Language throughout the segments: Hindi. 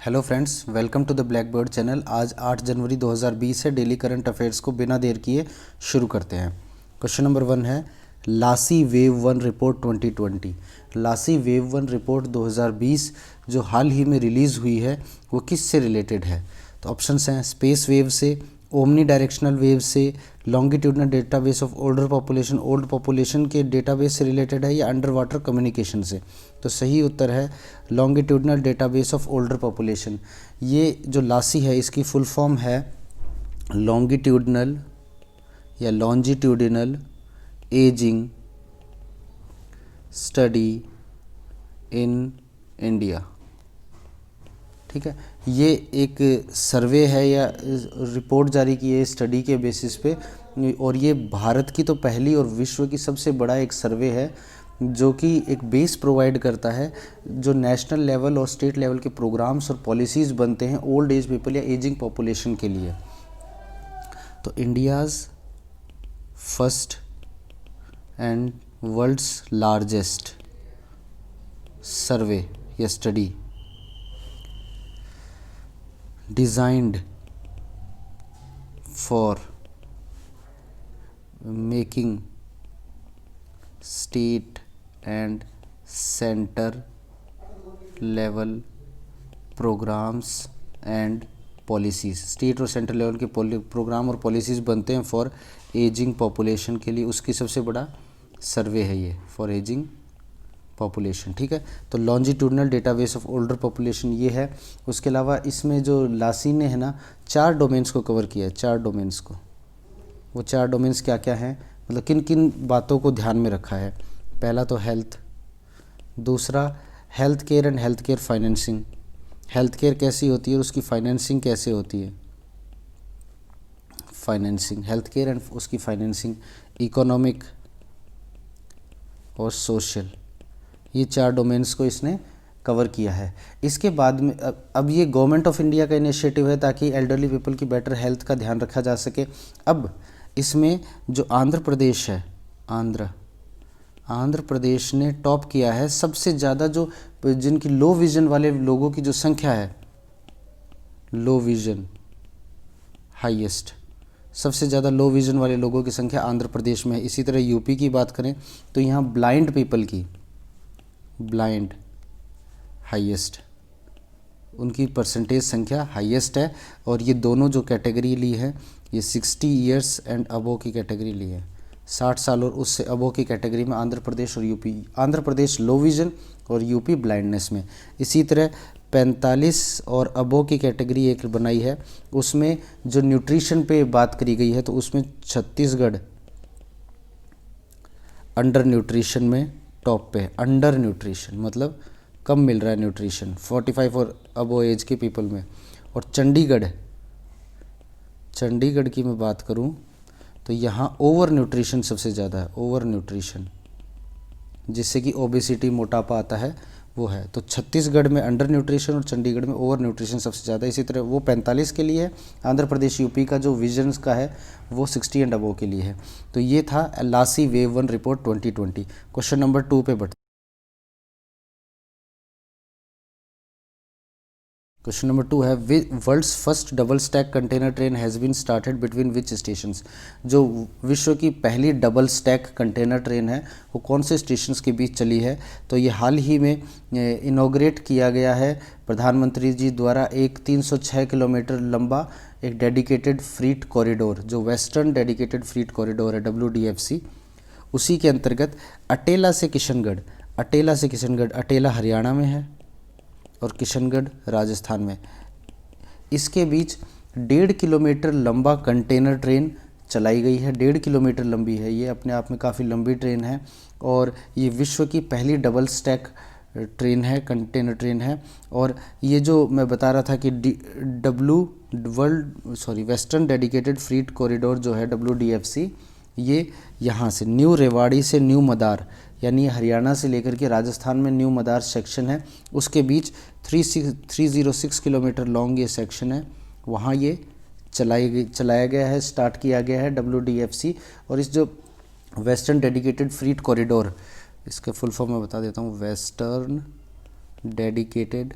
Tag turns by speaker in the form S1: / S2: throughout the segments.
S1: Hello friends, welcome to the black bird channel. आज 8 जनवरी 2020 है। डेली करंट अफेयर्स को बिना देर किए शुरू करते हैं। क्वेश्चन नंबर 1 है लासी वेव 1 रिपोर्ट 2020। लासी वेव 1 रिपोर्ट 2020 जो हाल ही में रिलीज़ हुई है वो किस से रिलेटेड है? तो ऑप्शंस हैं स्पेस वेव से, ओमनी डायरेक्शनल वेव से, longitudinal database of older population, old population के डेटाबेस से रिलेटेड है, या अंडर वाटर कम्युनिकेशन से। तो सही उत्तर है longitudinal database of older population. ये जो लासी है इसकी फुल फॉर्म है लॉन्गिट्यूडनल या longitudinal ageing study in India. ठीक है, ये एक सर्वे है या रिपोर्ट जारी की है स्टडी के बेसिस पे, और ये भारत की तो पहली और विश्व की सबसे बड़ा एक सर्वे है जो कि एक बेस प्रोवाइड करता है जो नेशनल लेवल और स्टेट लेवल के प्रोग्राम्स और पॉलिसीज़ बनते हैं ओल्ड एज पीपल या एजिंग पॉपुलेशन के लिए। तो India's first and world's largest survey या study designed for making state and center level programs and policies. State और सेंट्रल लेवल के प्रोग्राम और पॉलिसीज़ बनते हैं फॉर एजिंग पॉपुलेशन के लिए, उसकी सबसे बड़ा सर्वे है ये फॉर एजिंग पॉपुलेशन। ठीक है, तो longitudinal database of older population ये है। उसके अलावा इसमें जो लासी ने है ना 4 डोमेन्स को कवर किया है, 4 डोमेन्स को। वो 4 डोमेन्स क्या क्या हैं, मतलब किन किन बातों को ध्यान में रखा है? पहला तो हेल्थ, दूसरा health care and health care financing, health care कैसी होती है और उसकी फाइनेंसिंग कैसे होती है, फाइनेंसिंग, हेल्थ केयर एंड उसकी फाइनेंसिंग, इकोनॉमिक और सोशल, ये 4 डोमेन्स को इसने कवर किया है। इसके बाद में अब ये गवर्नमेंट ऑफ इंडिया का इनिशिएटिव है ताकि एल्डरली पीपल की बेटर हेल्थ का ध्यान रखा जा सके। अब इसमें जो आंध्र प्रदेश है, आंध्र प्रदेश ने टॉप किया है सबसे ज़्यादा, जो जिनकी लो विज़न वाले लोगों की जो संख्या है, लो विज़न हाईएस्ट, सबसे ज़्यादा लो विज़न वाले लोगों की संख्या आंध्र प्रदेश में है। इसी तरह यूपी की बात करें तो यहाँ ब्लाइंड पीपल की, ब्लाइंड हाईएस्ट, उनकी परसेंटेज संख्या हाईएस्ट है। और ये दोनों जो कैटेगरी ली है ये 60 ईयर्स एंड अबो की कैटेगरी ली है, 60 साल और उससे अबो की कैटेगरी में आंध्र प्रदेश और यूपी। आंध्र प्रदेश लो विज़न और यूपी ब्लाइंडनेस में। इसी तरह 45 और अबो की कैटेगरी एक बनाई है, उसमें जो न्यूट्रिशन पे बात करी गई है तो उसमें छत्तीसगढ़ अंडर न्यूट्रिशन में टॉप पे है। अंडर न्यूट्रिशन मतलब कम मिल रहा है न्यूट्रिशन 45 और अबो एज के पीपल में। और चंडीगढ़ की मैं बात करूं तो यहाँ ओवर न्यूट्रिशन सबसे ज़्यादा है, ओवर न्यूट्रिशन जिससे कि ओबेसिटी, मोटापा आता है वो है। तो छत्तीसगढ़ में अंडर न्यूट्रिशन और चंडीगढ़ में ओवर न्यूट्रिशन सबसे ज़्यादा। इसी तरह वो 45 के लिए है, आंध्र प्रदेश यूपी का जो विजन्स का है वो 60 एंड अबो के लिए है। तो ये था लासी वेव 1 रिपोर्ट 2020। क्वेश्चन नंबर 2 पे बढ़ते। क्वेश्चन नंबर 2 है world's first double stack container train has been started between which stations. जो विश्व की पहली डबल स्टैक कंटेनर ट्रेन है वो कौन से स्टेशंस के बीच चली है? तो ये हाल ही में इनॉग्रेट किया गया है प्रधानमंत्री जी द्वारा एक 306 किलोमीटर लंबा एक डेडिकेटेड फ्रीट कॉरिडोर, जो वेस्टर्न डेडिकेटेड फ्रीट कॉरिडोर है WDFC, उसी के अंतर्गत अटेला से किशनगढ़, अटेला हरियाणा में है और किशनगढ़ राजस्थान में। इसके बीच 1.5 किलोमीटर लंबा कंटेनर ट्रेन चलाई गई है। 1.5 किलोमीटर लंबी है ये, अपने आप में काफ़ी लंबी ट्रेन है और ये विश्व की पहली डबल स्टैक ट्रेन है, कंटेनर ट्रेन है। और ये जो मैं बता रहा था कि वेस्टर्न डेडिकेटेड फ्रीट कॉरिडोर जो है WDFC, ये यहाँ से न्यू रेवाड़ी से न्यू मदार, यानी हरियाणा से लेकर के राजस्थान में न्यू मदार सेक्शन है, उसके बीच 306 किलोमीटर लॉन्ग ये सेक्शन है, वहाँ ये चलाया गया है, स्टार्ट किया गया है WDFC। और इस जो वेस्टर्न डेडिकेटेड फ्रीट कॉरिडोर, इसके फुल फॉर्म मैं बता देता हूँ, वेस्टर्न डेडिकेटेड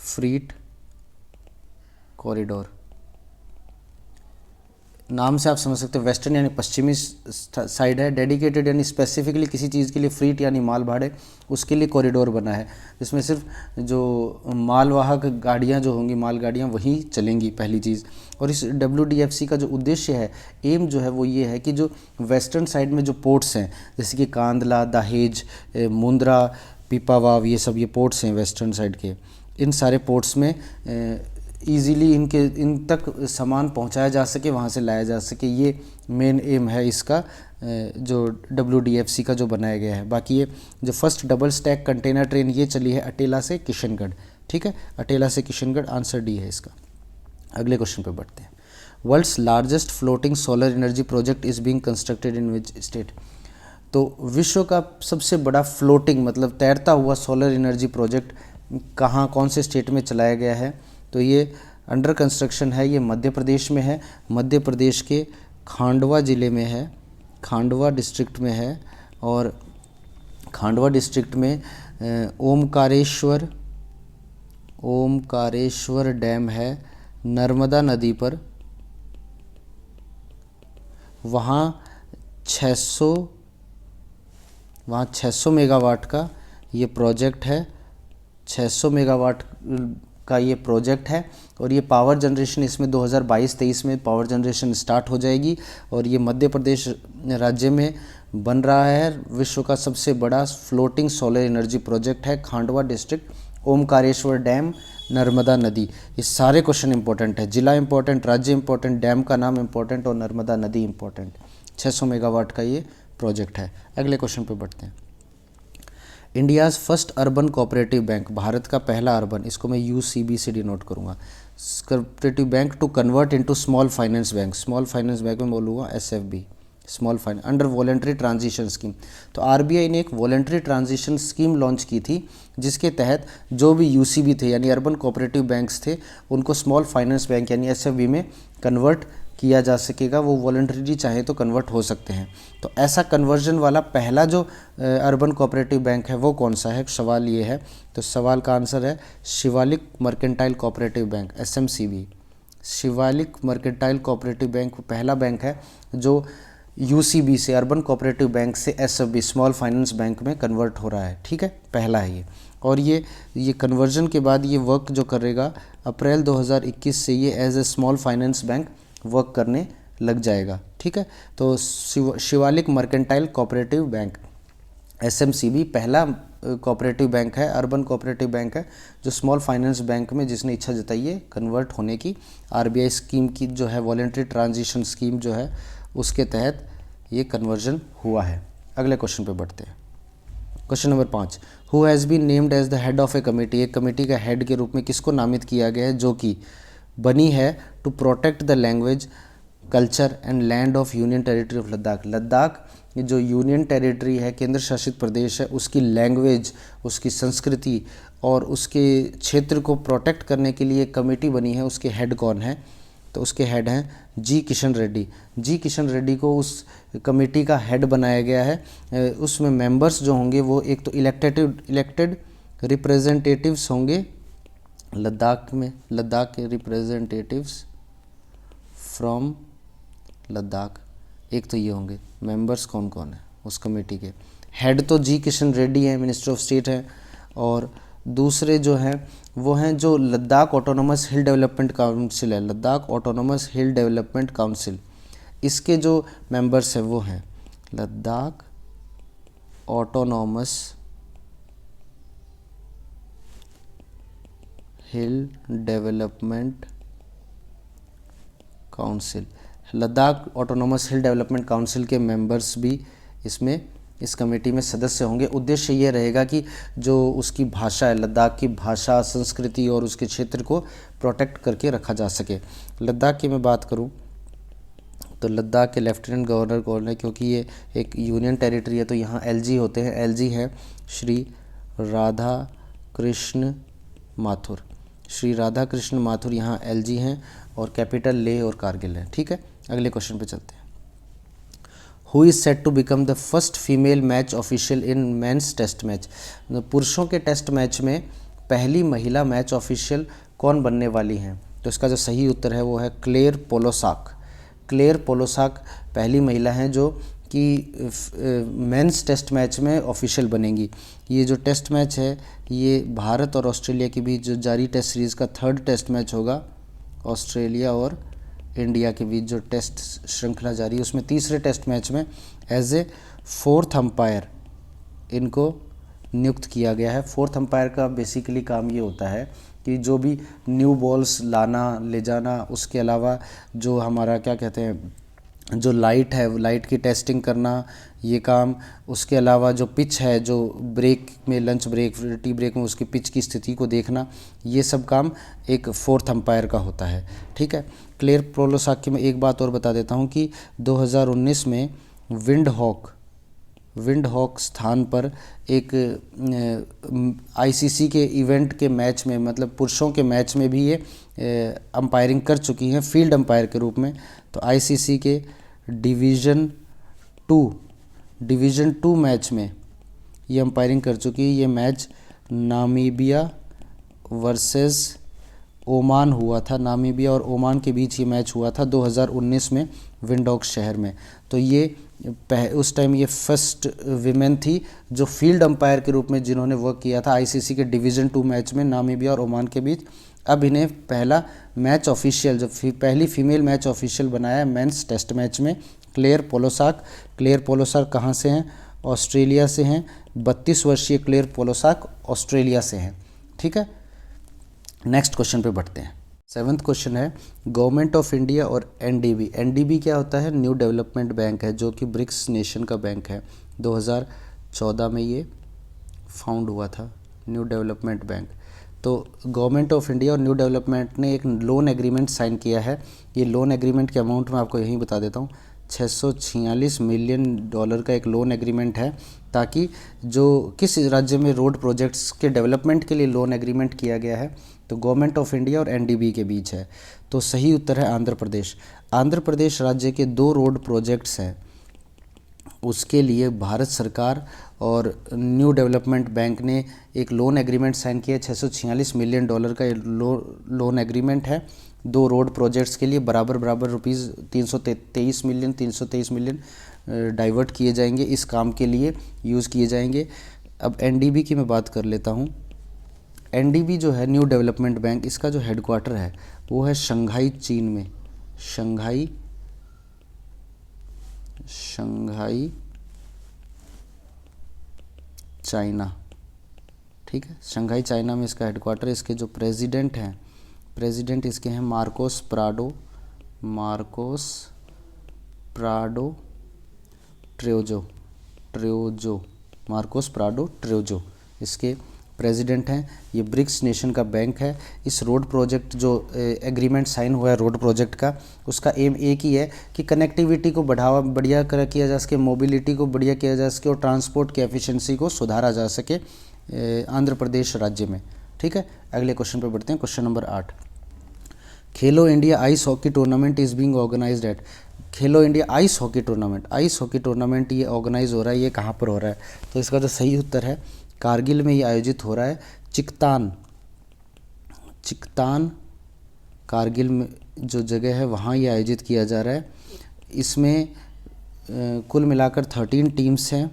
S1: फ्रीट कॉरिडोर। नाम से आप समझ सकते हो वेस्टर्न यानी पश्चिमी साइड है, डेडिकेटेड यानी स्पेसिफिकली किसी चीज़ के लिए, फ्रीट यानी माल भाड़े, उसके लिए कॉरिडोर बना है जिसमें सिर्फ जो मालवाहक गाड़ियां जो होंगी, माल गाड़ियां वहीं चलेंगी, पहली चीज़। और इस WDFC का जो उद्देश्य है, एम जो है वो ये है कि जो वेस्टर्न साइड में जो पोर्ट्स हैं जैसे कि कांदला, दहेज, मुंद्रा, पीपावाव, ये सब ये पोर्ट्स हैं वेस्टर्न साइड के, इन सारे पोर्ट्स में ईज़िली इन तक सामान पहुंचाया जा सके, वहां से लाया जा सके, ये मेन एम है इसका जो WDFC का जो बनाया गया है। बाकी ये जो first double stack container train ये चली है अटेला से किशनगढ़, ठीक है, अटेला से किशनगढ़, आंसर डी है इसका। अगले क्वेश्चन पे बढ़ते हैं। World's largest floating solar energy project is being constructed in which state. तो विश्व का सबसे बड़ा फ्लोटिंग मतलब तैरता हुआ सोलर एनर्जी प्रोजेक्ट कहाँ, कौन से स्टेट में चलाया गया है? तो ये अंडर कंस्ट्रक्शन है, ये मध्य प्रदेश में है, मध्य प्रदेश के खांडवा ज़िले में है, खांडवा डिस्ट्रिक्ट में है। और खांडवा डिस्ट्रिक्ट में ओमकारेश्वर डैम है नर्मदा नदी पर, वहाँ 600 मेगावाट का ये प्रोजेक्ट है, 600 मेगावाट का ये प्रोजेक्ट है। और ये पावर जनरेशन इसमें 2022-23 में पावर जनरेशन स्टार्ट हो जाएगी। और ये मध्य प्रदेश राज्य में बन रहा है। विश्व का सबसे बड़ा फ्लोटिंग सोलर एनर्जी प्रोजेक्ट है, खांडवा डिस्ट्रिक्ट, ओमकारेश्वर डैम, नर्मदा नदी। ये सारे क्वेश्चन इंपॉर्टेंट है, जिला इंपॉर्टेंट, राज्य इंपॉर्टेंट, डैम का नाम इंपॉर्टेंट और नर्मदा नदी इंपॉर्टेंट। 600 मेगावाट का ये प्रोजेक्ट है। अगले क्वेश्चन पे बढ़ते हैं। India's first urban cooperative bank, Bharat का पहला अर्बन, इसको मैं UCB से डिनोट करूँगा, cooperative bank to convert into small finance bank, small finance bank में बोलूँगा SFB, small finance, under voluntary transition scheme. तो RBI ने एक वॉलेंट्री ट्रांजिशन स्कीम लॉन्च की थी जिसके तहत जो भी UCB थे यानी अर्बन कोऑपरेटिव बैंक्स थे उनको स्मॉल फाइनेंस बैंक यानी SFB में कन्वर्ट किया जा सकेगा। वो वॉलंटरीली चाहे तो कन्वर्ट हो सकते हैं। तो ऐसा कन्वर्जन वाला पहला जो अर्बन कोऑपरेटिव बैंक है वो कौन सा है, सवाल ये है। तो सवाल का आंसर है Shivalik mercantile cooperative bank, SMCB। Shivalik mercantile cooperative bank पहला बैंक है जो UCB से, अर्बन कोऑपरेटिव बैंक से SFB, स्मॉल फाइनेंस बैंक में कन्वर्ट हो रहा है, ठीक है, पहला है ये। और ये कन्वर्जन के बाद ये वर्क जो करेगा अप्रैल 2021 से ये as a small finance bank work करने लग जाएगा, ठीक है। तो Shivalik mercantile cooperative bank SMCB पहला कोऑपरेटिव बैंक है, अर्बन कोऑपरेटिव बैंक है जो स्मॉल फाइनेंस बैंक में जिसने इच्छा जताई है कन्वर्ट होने की, RBI स्कीम की जो है वॉलेंट्री ट्रांजिशन स्कीम जो है उसके तहत ये कन्वर्जन हुआ है। अगले क्वेश्चन पे बढ़ते हैं। Question number 5, who has been named as the head of a committee, एक कमेटी का हेड के रूप में किसको नामित किया गया है जो कि बनी है to protect the language, culture and land of union territory of Ladakh. Ladakh जो यूनियन टेरिटरी है, केंद्र शासित प्रदेश है, उसकी लैंग्वेज, उसकी संस्कृति और उसके क्षेत्र को प्रोटेक्ट करने के लिए कमेटी बनी है। उसके हेड कौन है? तो उसके हेड हैं जी किशन रेड्डी। जी किशन रेड्डी को उस कमेटी का हेड बनाया गया है। उसमें मेंबर्स जो होंगे वो एक तो इलेक्टेड रिप्रेजेंटेटिव्स होंगे लद्दाख में, लद्दाख के रिप्रेजेंटेटिव्स फ्रॉम लद्दाख, एक तो ये होंगे। मेंबर्स कौन कौन है उस कमेटी के? हेड तो जी किशन रेड्डी हैं, मिनिस्टर ऑफ स्टेट हैं, और दूसरे जो हैं वो हैं जो Ladakh autonomous hill development council है, Ladakh autonomous hill development council, इसके जो मेंबर्स हैं वो हैं Ladakh autonomous hill development council. Ladakh autonomous hill development council के मेंबर्स भी इसमें इस कमेटी में सदस्य होंगे। उद्देश्य ये रहेगा कि जो उसकी भाषा है, लद्दाख की भाषा, संस्कृति और उसके क्षेत्र को प्रोटेक्ट करके रखा जा सके। लद्दाख की मैं बात करूं तो लद्दाख के लेफ्टिनेंट गवर्नर कौन है? क्योंकि ये एक यूनियन टेरिटरी है तो यहाँ LG होते हैं। LG हैं श्री राधा कृष्ण माथुर। श्री राधा कृष्ण माथुर यहाँ LG हैं और कैपिटल लेह और कारगिल है, ठीक है। अगले क्वेश्चन पे चलते हैं। Who is set to become the first female match official in men's test match. पुरुषों के टेस्ट मैच में पहली महिला मैच ऑफिशियल कौन बनने वाली हैं? तो इसका जो सही उत्तर है वो है क्लेयर पोलोसाक। क्लेयर पोलोसाक पहली महिला हैं जो कि मेंस टेस्ट मैच में ऑफिशियल बनेंगी। ये जो टेस्ट मैच है ये भारत और ऑस्ट्रेलिया के बीच जो जारी टेस्ट सीरीज़ का 3rd टेस्ट मैच होगा, ऑस्ट्रेलिया और इंडिया के बीच जो टेस्ट श्रृंखला जारी है उसमें 3रे टेस्ट मैच में एज ए 4th अंपायर इनको नियुक्त किया गया है। 4th अंपायर का बेसिकली काम ये होता है कि जो भी न्यू बॉल्स लाना ले जाना, उसके अलावा जो हमारा क्या कहते हैं जो लाइट है वो लाइट की टेस्टिंग करना ये काम, उसके अलावा जो पिच है जो ब्रेक में लंच ब्रेक टी ब्रेक में उसकी पिच की स्थिति को देखना, ये सब काम एक 4th अंपायर का होता है। ठीक है। क्लेयर पोलोसाक की मैं एक बात और बता देता हूँ कि 2019 में विंड हॉक स्थान पर एक आईसीसी के इवेंट के मैच में मतलब पुरुषों के मैच में भी ये अंपायरिंग कर चुकी हैं फील्ड अंपायर के रूप में। तो आईसीसी के डिवीज़न 2 मैच में ये अंपायरिंग कर चुकी है। ये मैच नामीबिया वर्सेस ओमान हुआ था। नामीबिया और ओमान के बीच ये मैच हुआ था 2019 में विंडहॉक शहर में। तो ये उस टाइम ये फर्स्ट विमेन थी जो फील्ड अंपायर के रूप में जिन्होंने वर्क किया था आईसीसी के डिवीज़न 2 मैच में नामीबिया और ओमान के बीच। अब इन्हें पहला मैच ऑफिशियल जो पहली फीमेल मैच ऑफिशियल बनाया है मेंस टेस्ट मैच में क्लेयर पोलोसाक। क्लेयर पोलोसाक कहाँ से हैं? ऑस्ट्रेलिया से हैं। 32 वर्षीय क्लेयर पोलोसाक ऑस्ट्रेलिया से हैं। ठीक है। नेक्स्ट क्वेश्चन पे बढ़ते हैं। 7th क्वेश्चन है गवर्नमेंट ऑफ इंडिया और एनडीबी। एनडीबी क्या होता है? न्यू डेवलपमेंट बैंक है जो कि ब्रिक्स नेशन का बैंक है। 2014 में ये फाउंड हुआ था न्यू डेवलपमेंट बैंक। तो गवर्नमेंट ऑफ इंडिया और न्यू डेवलपमेंट ने एक लोन एग्रीमेंट साइन किया है। ये लोन एग्रीमेंट के अमाउंट मैं आपको यहीं बता देता हूँ। $646 मिलियन का एक लोन एग्रीमेंट है ताकि जो किस राज्य में रोड प्रोजेक्ट्स के डेवलपमेंट के लिए लोन एग्रीमेंट किया गया है तो गवर्नमेंट ऑफ इंडिया और एनडीबी के बीच है। तो सही उत्तर है आंध्र प्रदेश। आंध्र प्रदेश राज्य के 2 रोड प्रोजेक्ट्स हैं, उसके लिए भारत सरकार और न्यू डेवलपमेंट बैंक ने एक लोन एग्रीमेंट साइन किया। $646 मिलियन का लोन एग्रीमेंट है 2 रोड प्रोजेक्ट्स के लिए। बराबर रुपीज़ 323 मिलियन डाइवर्ट किए जाएंगे, इस काम के लिए यूज़ किए जाएंगे। अब एनडीबी की मैं बात कर लेता हूँ। एनडीबी जो है न्यू डेवलपमेंट बैंक, इसका जो हेडक्वार्टर है वो है शंघाई चीन में। Shanghai China. ठीक है। शंघाई चाइना में इसका हेडक्वार्टर। इसके जो प्रेसिडेंट इसके हैं मार्कोस प्राडो ट्रेजो इसके प्रेसिडेंट हैं। ये ब्रिक्स नेशन का बैंक है। इस रोड प्रोजेक्ट जो एग्रीमेंट साइन हुआ है रोड प्रोजेक्ट का, उसका एम एक ही है कि कनेक्टिविटी को बढ़िया किया जा सके, मोबिलिटी को बढ़िया किया जा सके और ट्रांसपोर्ट की एफिशिएंसी को सुधारा जा सके आंध्र प्रदेश राज्य में। ठीक है। अगले क्वेश्चन पे बढ़ते हैं। Question number 8। Khelo India ice hockey tournament is being organised at. Khelo India ice hockey tournament ये ऑर्गेनाइज हो रहा है, ये कहाँ पर हो रहा है? तो इसका जो सही उत्तर है कारगिल में ये आयोजित हो रहा है। चिकतान कारगिल में जो जगह है वहाँ ये आयोजित किया जा रहा है। इसमें कुल मिलाकर 13 टीम्स हैं,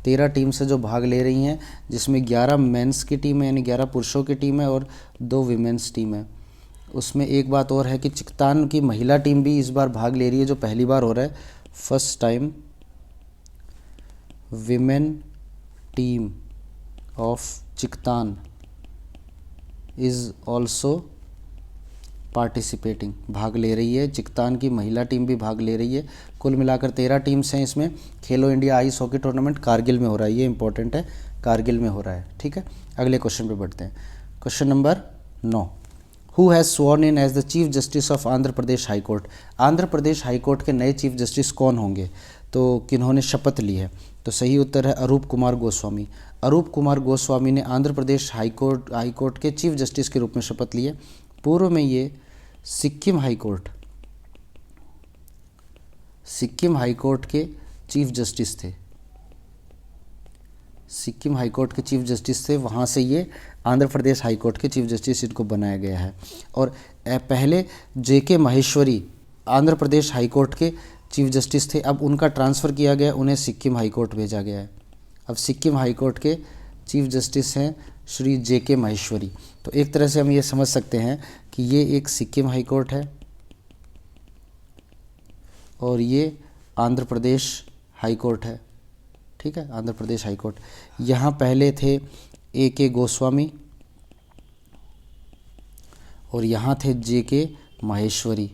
S1: 13 टीम्स है जो भाग ले रही हैं, जिसमें 11 मेंस की टीम है यानी 11 पुरुषों की टीम है और 2 विमेंस टीम है। उसमें एक बात और है कि चिकतान की महिला टीम भी इस बार भाग ले रही है, जो पहली बार हो रहा है। First time women team of Chiktan is also participating, भाग ले रही है। चिकतान की महिला टीम भी भाग ले रही है। कुल मिलाकर 13 टीम्स हैं इसमें। खेलो India ice hockey tournament Kargil में हो रहा है, ये इंपॉर्टेंट है, कारगिल में हो रहा है। ठीक है। अगले क्वेश्चन पे बढ़ते हैं। Question number 9। Who has sworn in as the chief justice of Andhra Pradesh high court. Andhra Pradesh high court के नए चीफ जस्टिस कौन होंगे? तो किन्होंने शपथ ली है? तो सही उत्तर है अरूप कुमार गोस्वामी। अरूप कुमार गोस्वामी ने आंध्र प्रदेश हाई कोर्ट के चीफ जस्टिस के रूप में शपथ ली है। पूर्व में ये सिक्किम हाई कोर्ट के चीफ जस्टिस थे। सिक्किम हाई कोर्ट के चीफ जस्टिस थे, वहाँ से ये आंध्र प्रदेश हाई कोर्ट के चीफ जस्टिस इनको बनाया गया है। और पहले जेके माहेश्वरी आंध्र प्रदेश हाई कोर्ट के चीफ जस्टिस थे, अब उनका ट्रांसफ़र किया गया, उन्हें सिक्किम हाई कोर्ट भेजा गया है। अब सिक्किम हाई कोर्ट के चीफ जस्टिस हैं श्री जेके माहेश्वरी। तो एक तरह से हम ये समझ सकते हैं कि ये एक सिक्किम हाई कोर्ट है और ये आंध्र प्रदेश हाई कोर्ट है। ठीक है, आंध्र प्रदेश हाई कोर्ट। यहाँ पहले थे ए.के. गोस्वामी और यहाँ थे जे.के. माहेश्वरी।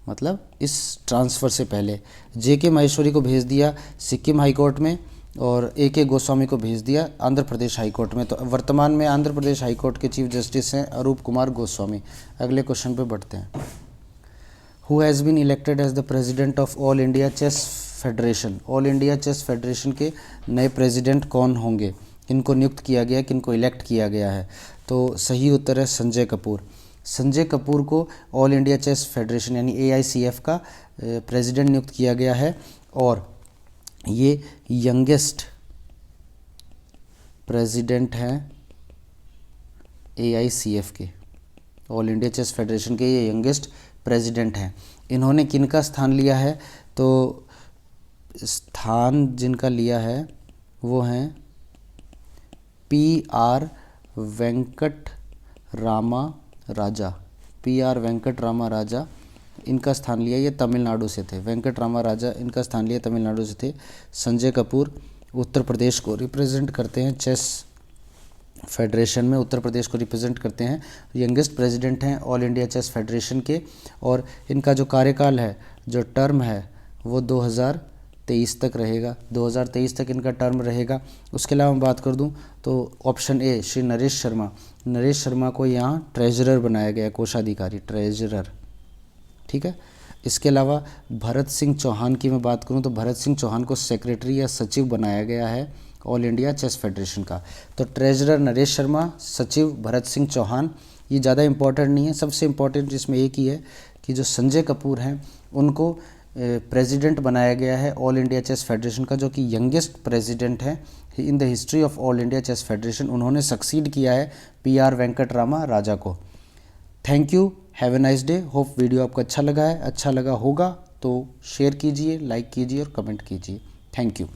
S1: मतलब इस ट्रांसफ़र से पहले जे.के. माहेश्वरी को भेज दिया सिक्किम हाई कोर्ट में और ए.के. गोस्वामी को भेज दिया आंध्र प्रदेश हाई कोर्ट में। तो वर्तमान में आंध्र प्रदेश हाई कोर्ट के चीफ जस्टिस हैं अरूप कुमार गोस्वामी। अगले क्वेश्चन पे बढ़ते हैं। Who has been elected as the president of All India Chess Federation. All India Chess Federation के नए प्रेसिडेंट कौन होंगे, किनको नियुक्त किया गया, किनको इलेक्ट किया गया है? तो सही उत्तर है संजय कपूर। संजय कपूर को ऑल इंडिया चेस फेडरेशन यानी AICF का प्रेसिडेंट नियुक्त किया गया है और ये यंगेस्ट प्रेसिडेंट हैं AICF के, ऑल इंडिया चेस फेडरेशन के ये यंगेस्ट प्रेसिडेंट हैं। इन्होंने किनका स्थान लिया है? तो स्थान जिनका लिया है वो हैं PR वेंकट रामा राजा। PR वेंकट रामा राजा इनका स्थान लिया, ये तमिलनाडु से थे। वेंकट रामा राजा इनका स्थान लिया, तमिलनाडु से थे। संजय कपूर उत्तर प्रदेश को रिप्रेजेंट करते हैं चेस फेडरेशन में, उत्तर प्रदेश को रिप्रेजेंट करते हैं। यंगेस्ट प्रेसिडेंट हैं ऑल इंडिया चेस फेडरेशन के और इनका जो कार्यकाल है, जो टर्म है, वो 2023 तक रहेगा। 2023 तक इनका टर्म रहेगा। उसके अलावा मैं बात कर दूं तो ऑप्शन ए श्री नरेश शर्मा, नरेश शर्मा को यहाँ ट्रेजरर बनाया गया, कोषाधिकारी, ट्रेजरर। ठीक है। इसके अलावा भरत सिंह चौहान की मैं बात करूं तो भरत सिंह चौहान को सेक्रेटरी या सचिव बनाया गया है ऑल इंडिया चेस फेडरेशन का। तो ट्रेजरर नरेश शर्मा, सचिव भरत सिंह चौहान। ये ज़्यादा इम्पोर्टेंट नहीं है, सबसे इम्पोर्टेंट इसमें एक ही है कि जो संजय कपूर हैं उनको प्रेसिडेंट बनाया गया है ऑल इंडिया चेस फेडरेशन का, जो कि यंगेस्ट प्रेसिडेंट है in the history of All India Chess Federation. उन्होंने सक्सीड किया है PR वेंकट रामा राजा को। Thank you, have a nice day. Hope video आपको अच्छा लगा है, अच्छा लगा होगा तो शेयर कीजिए, लाइक कीजिए और कमेंट कीजिए। Thank you.